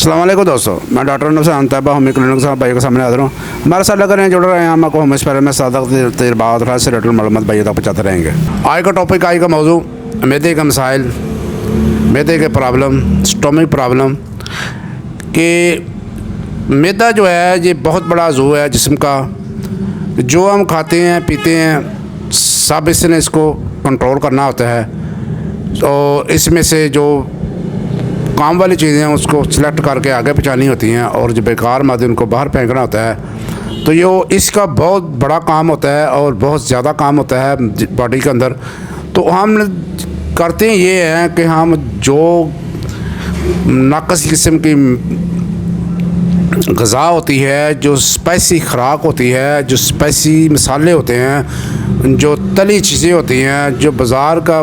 अस्सलाम वालेकुम दोस्तों, मैं डॉक्टर नुसरान तैयबा होमियो क्लिनिक से भाइयों के सामने हाजिर हूँ। हमारे साथ लग रहे हैं जुड़ रहे हैं, हम आपको होमियो स्पेशलिस्ट में सादक तजर्बात से रिलेटेड मालूमात भाइयों तक पहुँचाते रहेंगे। आज का टॉपिक, आज का मौजू मैदे के मसाइल, मैदे के प्रॉब्लम, स्टोमिक प्रॉब्लम। कि मैदा जो है ये बहुत बड़ा ज़ू है जिस्म का। जो हम खाते हैं पीते हैं सब इसने इसको कंट्रोल करना होता है। तो इसमें से जो काम वाली चीज़ें हैं उसको सिलेक्ट करके आगे पहुँचानी होती हैं और जो बेकार मादे उनको बाहर फेंकना होता है। तो ये इसका बहुत बड़ा काम होता है और बहुत ज़्यादा काम होता है बॉडी के अंदर। तो हम करते ये हैं कि हम जो नाकस किस्म की ग़िज़ा होती है, जो स्पाइसी खुराक होती है, जो स्पाइसी मसाले होते हैं, जो तली चीज़ें होती हैं, जो बाज़ार का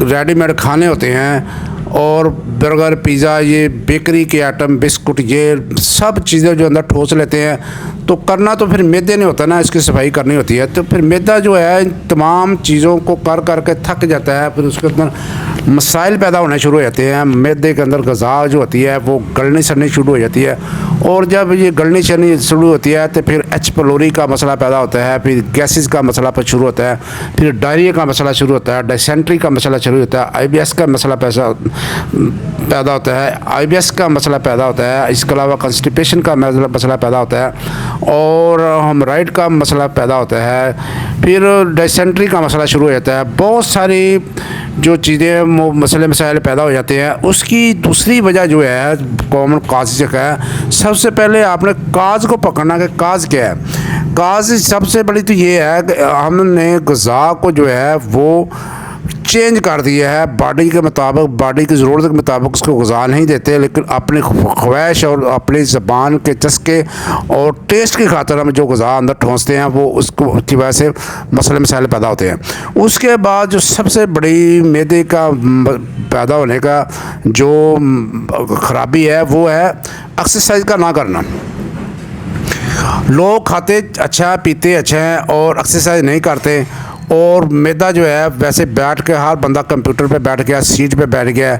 रेडीमेड खाने होते हैं और बर्गर, पिज़्ज़ा, ये बेकरी के आइटम, बिस्कुट, ये सब चीज़ें जो अंदर ठोस लेते हैं। तो करना तो फिर मैदे नहीं होता ना, इसकी सफाई करनी होती है। तो फिर मैदा जो है इन तमाम चीज़ों को कर कर के थक जाता है। फिर उसके अंदर मसाइल पैदा होने शुरू हो जाते हैं। मैदे के अंदर ग़िज़ा जो होती है वो गलनी सड़नी शुरू हो जाती है और जब ये गलनी सड़नी शुरू होती है तो फिर एच पलोरी का मसला पैदा होता है, फिर गैसेस का मसला पर शुरू होता है, फिर डायरिया का मसला शुरू होता है, डिसेंट्री का मसला शुरू होता है, IBS का मसला पैदा होता है, IBS का मसला पैदा होता है। इसके अलावा कंस्टिपेशन का मसला पैदा होता है और हेमोराइड का मसला पैदा होता है, फिर डिसेंट्री का मसला शुरू हो जाता है। बहुत सारी जो चीज़ें मसाइल पैदा हो जाते हैं। उसकी दूसरी वजह जो है कॉमन काज है। सबसे पहले आपने काज को पकड़ना कि काज क्या है। काज सबसे बड़ी तो ये है कि हमने ग़िज़ा को जो है वो चेंज कर दिया है बॉडी के मुताबिक, बॉडी की ज़रूरत के मुताबिक उसको ग़िज़ा नहीं देते, लेकिन अपनी ख्वाहिश और अपनी ज़बान के चस्के और टेस्ट की खातिर हम जो ग़िज़ा अंदर ठोंसते हैं वो उसको की वजह से मसले मसाइल पैदा होते हैं। उसके बाद जो सबसे बड़ी मैदे का पैदा होने का जो ख़राबी है वो है एक्सरसाइज का ना करना। लोग खाते अच्छा, पीते अच्छा हैं और एक्सरसाइज नहीं करते। और मैदा जो है वैसे बैठ के, हर बंदा कंप्यूटर पे बैठ गया, सीट पे बैठ गया,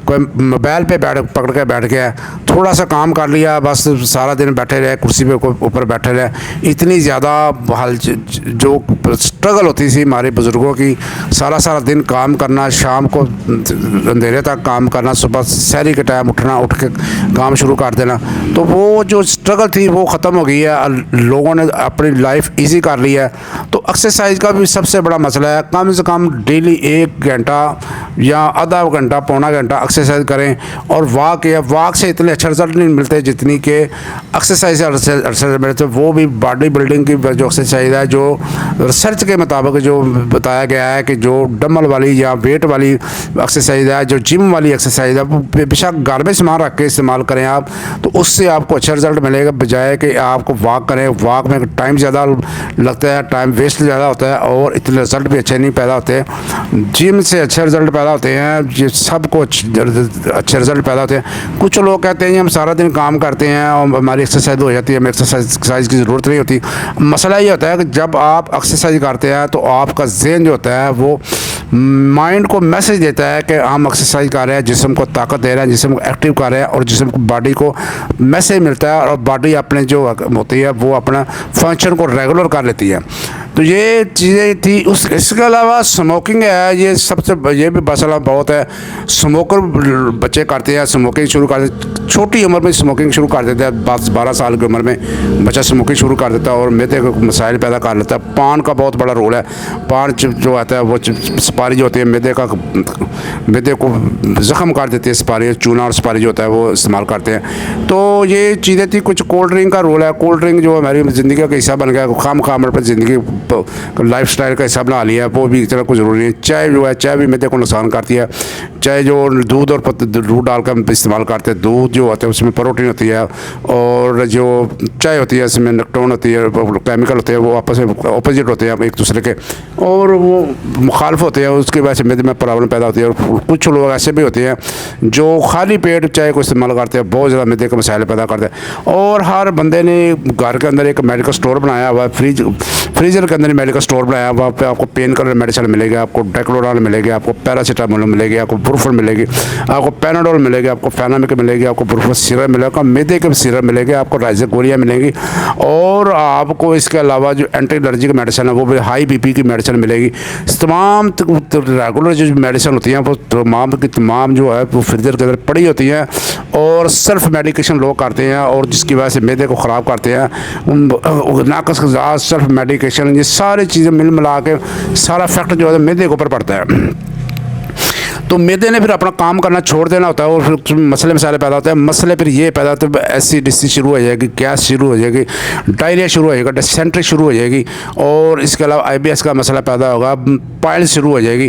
कोई मोबाइल पे पकड़ के बैठ गया, थोड़ा सा काम कर लिया, बस सारा दिन बैठे रहे, कुर्सी पे ऊपर बैठे रहे। इतनी ज़्यादा जो स्ट्रगल होती थी हमारे बुज़ुर्गों की, सारा दिन काम करना, शाम को अंधेरे तक काम करना, सुबह सहरी के टाइम उठ के काम शुरू कर देना। तो वो जो स्ट्रगल थी वो ख़त्म हो गई है। लोगों ने अपनी लाइफ ईजी कर ली है। तो एक्सरसाइज का भी सबसे बड़ा मसला है। कम से कम डेली 1 घंटा या आधा घंटा, पौना घंटा एक्सरसाइज करें। और वॉक से इतने अच्छे रिजल्ट नहीं मिलते जितनी के एक्सरसाइज से मिलते। वो भी बॉडी बिल्डिंग की जो एक्सरसाइज है, जो रिसर्च के मुताबिक जो बताया गया है कि जो डम्बल वाली या वेट वाली एक्सरसाइज है, जो जिम वाली एक्सरसाइज है, वो बेशक घर में सामान रख के इस्तेमाल करें आप, तो उससे आपको अच्छा रिजल्ट मिलेगा, बजाय कि आपको वॉक करें। वॉक में टाइम ज़्यादा लगता है, टाइम वेस्ट ज़्यादा होता है और इतने रिज़ल्ट भी अच्छे नहीं पैदा होते। जिम से अच्छे रिज़ल्ट पैदा होते हैं, ये सबको अच्छे रिज़ल्ट पैदा होते हैं। कुछ लोग कहते हैं हम सारा दिन काम करते हैं और हमारी एक्सरसाइज हो जाती है, हमें एक्सरसाइज की ज़रूरत नहीं होती। मसला ये होता है कि जब आप एक्सरसाइज करते हैं तो आपका ज़हन जो होता है वो माइंड को मैसेज देता है कि हम एक्सरसाइज कर रहे हैं, जिस्म को ताकत दे रहे हैं, जिस्म को एक्टिव कर रहे हैं, और जिस्म को, बॉडी को मैसेज मिलता है और बॉडी अपने जो होती है वो अपना फंक्शन को रेगुलर कर लेती है। तो ये चीज़ें थी। इसके अलावा स्मोकिंग है, ये भी मसला बहुत है। स्मोकर बच्चे करते हैं, स्मोकिंग शुरू कर देते, छोटी उम्र में स्मोकिंग शुरू कर देते हैं। 12 साल की उम्र में बच्चा स्मोकिंग शुरू कर देता है और मैदे को मसाइल पैदा कर लेता है। पान का बहुत बड़ा रोल है। पान जो आता है वो सुपारी जो होती है मैदे को ज़ख्म कर देती है। सुपारी, चूना और सुपारी जो होता है वो इस्तेमाल करते हैं। तो ये चीज़ें थी। कुछ कोल्ड ड्रिंक का रोल है। कोल्ड ड्रिंक जो हमारी ज़िंदगी का हिस्सा बन गया, खाम पर ज़िंदगी लाइफ स्टाइल का हिस्सा बना लिया है, वो भी इतना कुछ ज़रूरी है। चाय जो है, चाय भी मैदे को नुकसान करती है। चाय जो दूध और दूध डालकर इस्तेमाल करते हैं, दूध जो होता है उसमें प्रोटीन होती है और जो चाय होती है इसमें लेक्टोन होती है, केमिकल होते हैं, वो आपस में अपोजिट होते हैं एक दूसरे के और वो मुखालिफ होते हैं। उसकी वजह से मैदे में प्रॉब्लम पैदा होती है। और कुछ लोग ऐसे भी होते हैं जो खाली पेट चाय को इस्तेमाल करते हैं, बहुत ज़्यादा मैदे के मसाइल पैदा करते हैं। और हर बंदे ने घर के अंदर एक मेडिकल स्टोर बनाया हुआ है, फ्रीजर के अंदर मेडिकल स्टोर बनाया, वहाँ पे आपको पेन किलर मेडिसिन मिलेगा, आपको डेक्लोरॉन मिलेगा, आपको पैरासीटामोल मिलेगा, आपको बुरफन मिलेगी, आपको पैनाडोल मिलेगी, आपको फेनामिक मिलेगी, आपको बुरफन सिरप मिलेगा, मैदे के सिरप मिलेंगे, आपको राइजर गोलियाँ मिलेंगी। और आपको इसके अलावा जो एंटी एलर्जी की मेडिसिन है वो भी हाई बीपी की मेडिसिन मिलेगी। तमाम रेगुलर जो मेडिसिन होती हैं वो तमाम की तमाम जो है वो फ्रीजर के अंदर पड़ी होती हैं। और सेल्फ मेडिकेशन लोग करते हैं और जिसकी वजह से मैदे को ख़राब करते हैं, नाकस गज़ा, सेल्फ मेडिकेशन, ये सारी चीज़ें मिल मिला के सारा इफेक्ट जो है मैदे के ऊपर पड़ता है। तो मैदे ने फिर अपना काम करना छोड़ देना होता है और फिर मसले मसाले पैदा होते हैं। मसले फिर ये पैदा होते हैं, एसिडिटी शुरू हो जाएगी, गैस शुरू हो जाएगी, डायरिया शुरू हो जाएगा, डिसेंट्री शुरू हो जाएगी, और इसके अलावा आईबीएस का मसला पैदा होगा, पाइल शुरू हो जाएगी।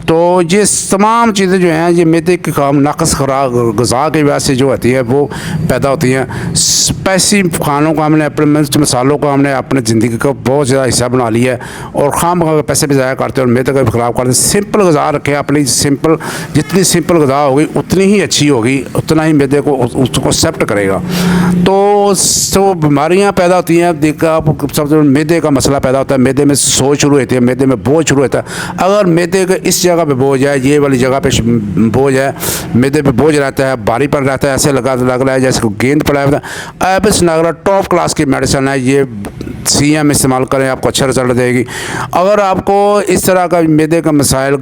तो ये तमाम चीज़ें जो हैं ये मैदे के काम नाकस खुराक गज़ा की वजह से जो होती है वो पैदा होती हैं। स्पाइसी खानों को हमने अपने मिर्च मसालों को हमने अपने ज़िंदगी का बहुत ज़्यादा हिस्सा बना लिया है और खाम पैसे भी ज़ाया करते हैं और मैदे का भी ख़राब करते हैं। सिंपल गज़ा रखें अपनी, सिंपल जितनी सिंपल गज़ा होगी उतनी ही अच्छी होगी, उतना ही मैदे को उसको एक्सेप्ट करेगा। तो बीमारियां पैदा होती हैं, देखा आप सबसे मैदे का मसला पैदा होता है, मैदे में सोच शुरू होती है, मैदे में बोझ शुरू होता है। अगर मैदे के इस जगह पे बोझ है, ये वाली जगह पे बोझ है, मैदे पे बोझ रहता है, भारीपन रहता है, ऐसे लग रहा है जैसे कोई गेंद पड़ा है। एबिस नागरा टॉप क्लास की मेडिसिन है, ये सीएम इस्तेमाल करें, आपको अच्छा रिजल्ट देगी। अगर आपको इस तरह का मैदे का मसाइल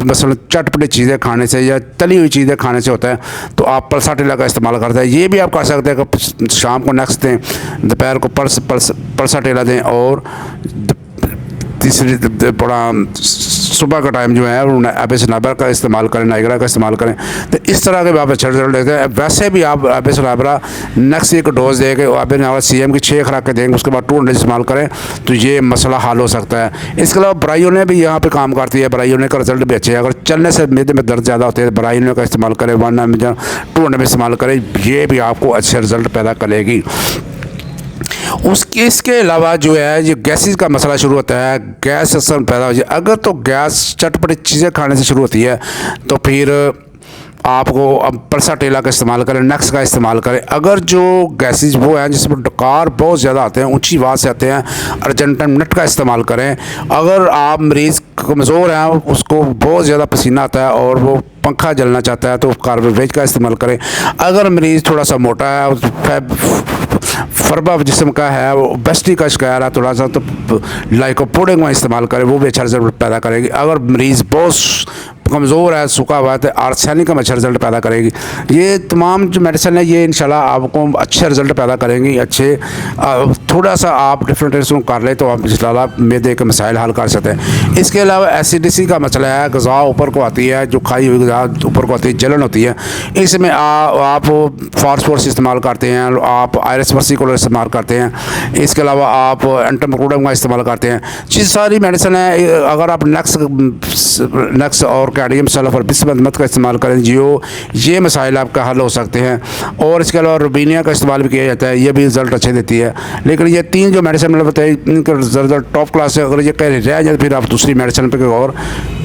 मसलन चटपटी चीज़ें खाने से या तली हुई चीज़ें खाने से होता है तो आप पलसा टीला का इस्तेमाल करते हैं। ये भी आप कर सकते हैं कि शाम को नेक्स्ट दें, दोपहर को पलसा टीला दें, और तीसरी बड़ा सुबह का टाइम जो है एबिस नाइब्रा का इस्तेमाल करें, नाइग्रा का इस्तेमाल करें। तो इस तरह के भी आप अच्छा रिजल्ट लेते हैं। वैसे भी आप एबिस नाइब्रा नेक्स्ट एक डोज देके एबिस नाइब्रा सीएम की 6 खुराक देंगे, उसके बाद 200 इस्तेमाल करें तो ये मसला हल हो सकता है। इसके अलावा ब्रायोने भी यहाँ पे काम करती है, ब्रायोने का रिजल्ट भी अच्छे है। अगर चलने से मैदे में दर्द ज़्यादा होते हैं ब्रायोने का इस्तेमाल करें, 200 में इस्तेमाल करें, ये भी आपको अच्छे रिजल्ट पैदा करेगी। इसके अलावा जो है ये गैसेस का मसला शुरू होता है, गैस अक्सर पैदा हो जाए। अगर तो गैस चटपटी चीज़ें खाने से शुरू होती है तो फिर आपको अब पलसा टेला का इस्तेमाल करें, नक्स का इस्तेमाल करें। अगर जो गैसेज वो हैं जिसमें डकार बहुत ज़्यादा आते हैं, ऊंची आवाज़ से आते हैं, अर्जेंटन नट का इस्तेमाल करें। अगर आप मरीज़ कमज़ोर हैं, उसको बहुत ज़्यादा पसीना आता है और वो पंखा जलना चाहता है तो कार्बोवेज का इस्तेमाल करें। अगर मरीज़ थोड़ा सा मोटा है, फरबा जिस्म का है, वो बेस्टी का शिकार है थोड़ा सा, तो लाइकोपोडिंग में इस्तेमाल करें, वो भी अच्छा रिजल्ट पैदा करेगी। अगर मरीज़ बहुत कमज़ोर है, सूखा हुआ है, आर्सेनिक का अच्छा रिजल्ट पैदा करेगी। ये तमाम जो मेडिसिन है ये इंशाल्लाह आपको अच्छे रिजल्ट पैदा करेंगी। अच्छे थोड़ा सा आप डिफरेंट इसको कर ले तो आप इंशाल्लाह मैदे के मसाइल हल कर सकते हैं। इसके अलावा एसिडिटी का मसला है, गज़ा ऊपर को आती है, जो खाई हुई गज़ा ऊपर को आती है, जलन होती है। इसमें आप फास्फोरस इस्तेमाल करते हैं, आप आयरस वर्सिकुलर इस्तेमाल करते हैं। इसके अलावा आप एंटामोकोडम का इस्तेमाल करते हैं। ये सारी मेडिसिन है। अगर आप नक्स और कैडमियम सल्फर बिस्मथ का इस्तेमाल करें जियो, ये मसाइल आपका हल हो सकते हैं। और इसके अलावा रुबीनिया का इस्तेमाल भी किया जाता है, ये भी रिजल्ट अच्छे देती है। लेकिन ये 3 जो मेडिसिन मैंने बताई इनका रिजल्ट टॉप क्लास है। अगर ये कहीं रह जाए फिर आप दूसरी मेडिसिन पर और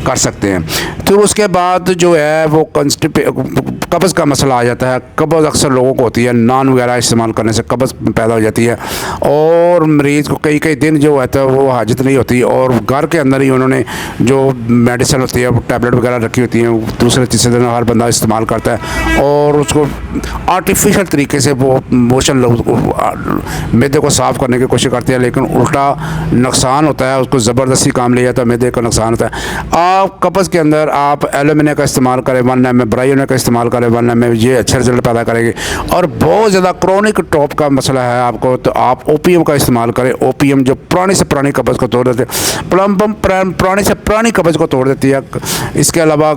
कर सकते हैं। तो उसके बाद जो है वो कब्ज़ का मसला आ जाता है। कब्ज़ अक्सर लोगों को होती है, नान वगैरह इस्तेमाल करने से कब्ज़ पैदा हो जाती है और मरीज़ को कई दिन जो होता है वो हाजत नहीं होती और घर के अंदर ही उन्होंने जो मेडिसिन होती है वो टैबलेट वगैरह रखी होती हैं, दूसरे तीसरे दिन हर बंदा इस्तेमाल करता है और उसको आर्टिफिशियल तरीके से वो मोशन मैदे को साफ़ करने की कोशिश करते हैं, लेकिन उल्टा नुकसान होता है, उसको ज़बरदस्ती काम लिया जाता है, मैदे का नुकसान होता है। आप कब्ज़ के अंदर आप एलुमिनियम का इस्तेमाल करें, 1 ml ब्रायोने का इस्तेमाल करें 1 ml, ये अच्छे रिजल्ट पैदा करेगी। और बहुत ज़्यादा क्रोनिक टॉप का मसला है आपको तो आप ओपीएम का इस्तेमाल करें। ओपीएम जो पुरानी से पुरानी कब्ज़ को तोड़ देते हैं, पुरानी से पुरानी कब्ज़ को तोड़ देती है। इसके अलावा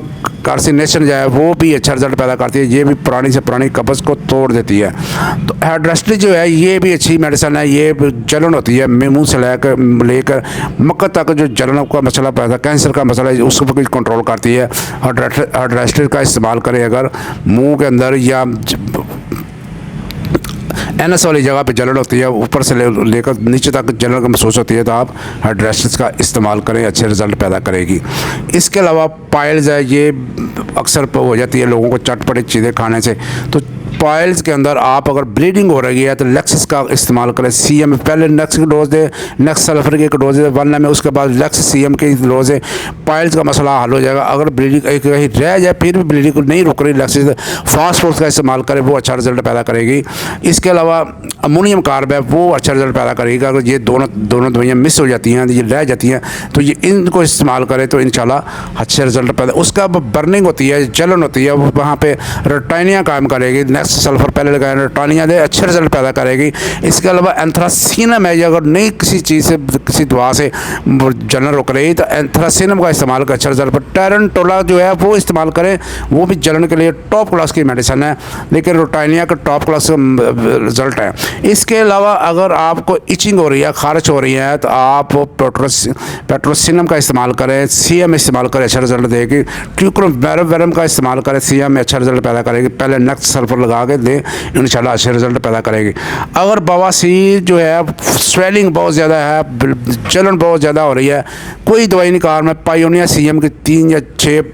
कार्सिनेशन जो है वो भी अच्छा रिजल्ट पैदा करती है, ये भी पुरानी से पुरानी कब्ज़ को तोड़ देती है। तो हेड्रेस्टी जो है ये भी अच्छी मेडिसिन है। ये जलन होती है मुँह से लेकर मक्कत तक, जो जलन का मसला पैदा, कैंसर का मसला है, उसको भी कंट्रोल करती है। हेड्रेस्टी का इस्तेमाल करें अगर मुंह के अंदर या एनएस वाली जगह पे जलन होती है, ऊपर से लेकर नीचे तक जलन का महसूस होती है, तो आप हाइड्रेस्टिस का इस्तेमाल करें, अच्छे रिजल्ट पैदा करेगी। इसके अलावा पाइल्स है, ये अक्सर हो जाती है लोगों को चटपटी चीज़ें खाने से। तो पाइल्स के अंदर आप अगर ब्लीडिंग हो रही है तो लेक्सिस का इस्तेमाल करें। सीएम पहले नेक्स्ट की डोज दे, नेक्स्ट सल्फर की एक डोज दे 1 में, उसके बाद लेक्स सीएम की डोज है, पाइल्स का मसला हल हो जाएगा। अगर ब्लीडिंग कहीं रह जाए फिर भी ब्लीडिंग नहीं रुक रही, लेक्सिस फास्फोरस का इस्तेमाल करें, वो अच्छा रिजल्ट पैदा करेगी। इसके अलावा अमोनियम कार्ब है, वो अच्छा रिजल्ट पैदा करेगी। अगर ये दोनों दवाइयाँ मिस हो जाती हैं, ये रह जाती हैं, तो ये इनको इस्तेमाल करें तो इंशाल्लाह अच्छे रिजल्ट पैदा। उसका बर्निंग होती है, जलन होती है, वहाँ पे रोटानिया काम करेगी। नेक्स्ट सल्फर पहले लगाए, रोटानिया दे अच्छे रिजल्ट पैदा करेगी। इसके अलावा एंथ्रासिनम है, अगर नहीं किसी चीज़ से किसी दवा से जलन रुक रही तो एंथ्रासिनम का इस्तेमाल कर अच्छा रिजल्ट। टेरेंटोला जो है वो इस्तेमाल करें, वो भी जलन के लिए टॉप क्लास की मेडिसिन है, लेकिन रोटानिया का टॉप क्लास रिजल्ट है। इसके अलावा अगर आपको इचिंग हो रही है, खारिश हो रही है, तो आप पेट्रोसिनम का इस्तेमाल करें, सीएम इस्तेमाल करें, अच्छा रिजल्ट देगी। ट्यूक्रोवेरम का इस्तेमाल करें, सीएम में अच्छा रिजल्ट पैदा करेगी। पहले नेक्स्ट सल्फर लगा के दें, इंशाल्लाह अच्छे रिजल्ट पैदा करेगी। अगर बवासीर जो है, स्वेलिंग बहुत ज़्यादा है, जलन बहुत ज़्यादा हो रही है, कोई दवाई नहीं कार में, पायोनिया सीएम की 3 या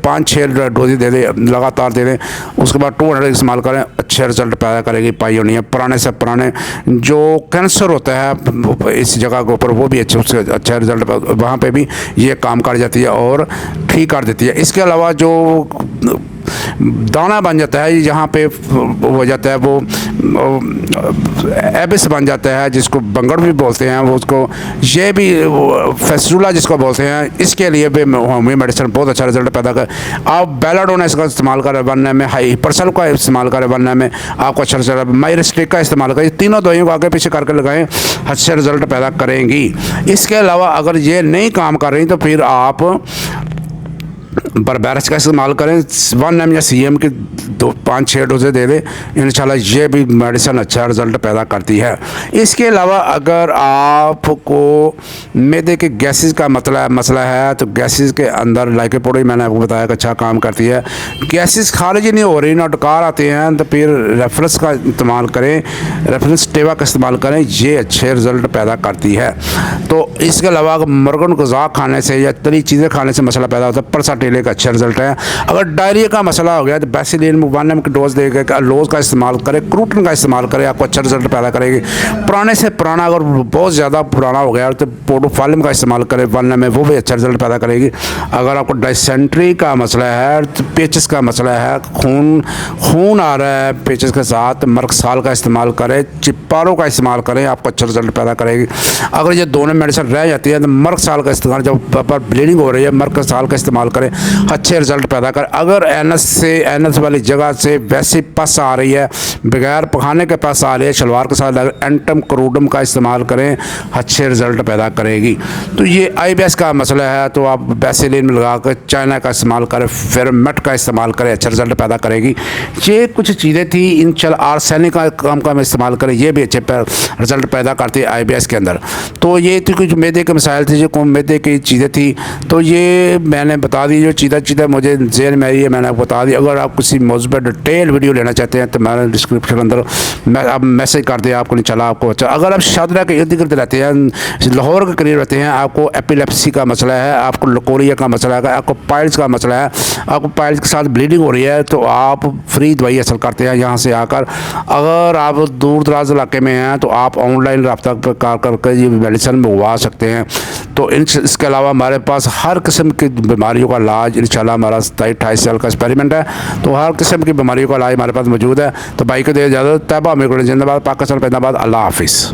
5-6 डोजेज दे दें, लगातार दे दें, उसके बाद 200 इस्तेमाल करें, अच्छे रिजल्ट पैदा करेगी पायोनिया। पुराने से पुराने जो कैंसर होता है इस जगह के ऊपर, वो भी अच्छे उससे अच्छा रिजल्ट वहाँ पे भी ये काम कर जाती है और ठीक कर देती है। इसके अलावा जो दाना बन जाता है, यहाँ पे हो जाता है वो एबिस बन जाता है, जिसको बंगड़ भी बोलते हैं, वो उसको ये भी फेस्टुला जिसको बोलते हैं, इसके लिए भी होम्यो मेडिसिन बहुत अच्छा रिजल्ट पैदा कर। आप बेलाडोना इसका इस्तेमाल करें बनने में, हाइपरसल का इस्तेमाल करें बनने में, आपको अच्छा रिजल्ट। माइरिस्टिक का इस्तेमाल करें, तीनों दवाइयों को आगे पीछे करके लगाएं, अच्छे रिजल्ट पैदा करेंगी। इसके अलावा अगर ये नहीं काम कर रही तो फिर आप बरबैरस का इस्तेमाल करें, 1 या सीएम की 5-6 डोजें दे दें, इंशाल्लाह ये भी मेडिसिन अच्छा रिजल्ट पैदा करती है। इसके अलावा अगर आपको मैदे के गैसेस का मसला है तो गैसेस के अंदर लाइकोपोडिन मैंने आपको बताया कि अच्छा काम करती है। गैसेस खारिज नहीं हो रही ना, डकार आते हैं, तो फिर रेफरेंस का इस्तेमाल करें, रेफरेंस टेवा का इस्तेमाल करें, ये अच्छे रिजल्ट पैदा करती है। तो इसके अलावा अगर मुर्गन गज़ा खाने से या तली चीज़ें खाने से मसला पैदा होता है, परसाटेले का अच्छा रिजल्ट है। अगर डायरिया का मसला हो गया तो बेसिलिन 1 की डोज देकर लोज का इस्तेमाल करें, क्रूटन का इस्तेमाल करें, आपको अच्छा रिजल्ट पैदा करेगी। पुराने से पुराना अगर बहुत ज़्यादा पुराना हो गया तो पोडोफालिम का इस्तेमाल करें 1 में, वो भी अच्छा रिजल्ट पैदा करेगी। अगर आपको डायसेंट्री का मसला है, तो पेचिस का मसला है, खून आ रहा है पेचिस के साथ, मर्कसाल का इस्तेमाल करें, चिप्पारो का इस्तेमाल करें, आपको अच्छा रिजल्ट पैदा करेगी। अगर ये दोनों मेडिसिन रह जाती है तो मर्कसाल का इस्तेमाल, जब ब्लीडिंग हो रही है मर्कसाल का इस्तेमाल करें, अच्छे रिजल्ट पैदा कर। अगर एनएस वाली जगह से वैसी पस आ रही है, बगैर पखाने के पस आ रही है, शलवार के साथ एंटम क्रूडम का इस्तेमाल करें, अच्छे रिजल्ट पैदा करेगी। तो ये आईबीएस का मसला है तो आप बेसिलिन में लगा कर चाइना का इस्तेमाल करें, फिर मेट का इस्तेमाल करें, अच्छा रिजल्ट पैदा करेगी। ये कुछ चीज़ें थी, इन आर्सेनिक का इस्तेमाल करें, ये भी अच्छे रिजल्ट पैदा करती है आईबीएस के अंदर। तो ये थी कुछ मैदे के मसाइल थे, जो मैदे की चीज़ें थी, तो ये मैंने बता दी। जो चीज़ें मुझे जेल में आई है मैंने आपको बता दी। अगर आप किसी मौजूद पर डिटेल वीडियो लेना चाहते हैं तो मैंने डिस्क्रिप्शन अंदर आप मैसेज कर दिया, आपको इंशाल्लाह आपको अच्छा। अगर आप शादरा के इर्द गिर्द रहते हैं, लाहौर के करीब रहते हैं, आपको एपिलेप्सी का मसला है, आपको लकोरिया का मसला है, आपको पाइल्स का मसला है, आपको पाइल्स के साथ ब्लीडिंग हो रही है, तो आप फ्री दवाई हासिल करते हैं यहाँ से आकर। अगर आप दूर दराज इलाके में हैं तो आप ऑनलाइन रब्ता करके ये मेडिसिन मंगवा सकते हैं। तो इसके अलावा हमारे पास हर किस्म की बीमारियों का इलाज, इंशाल्लाह हमारा 27-28 साल का एक्सपेरिमेंट है, तो हर किस्म की बीमारियों का इलाज हमारे पास मौजूद है। तो भाई को दे इजाज़त, तैयबा मेरे को जिंदाबाद, पाकिस्तान जिंदाबाद, अल्लाह हाफिज़।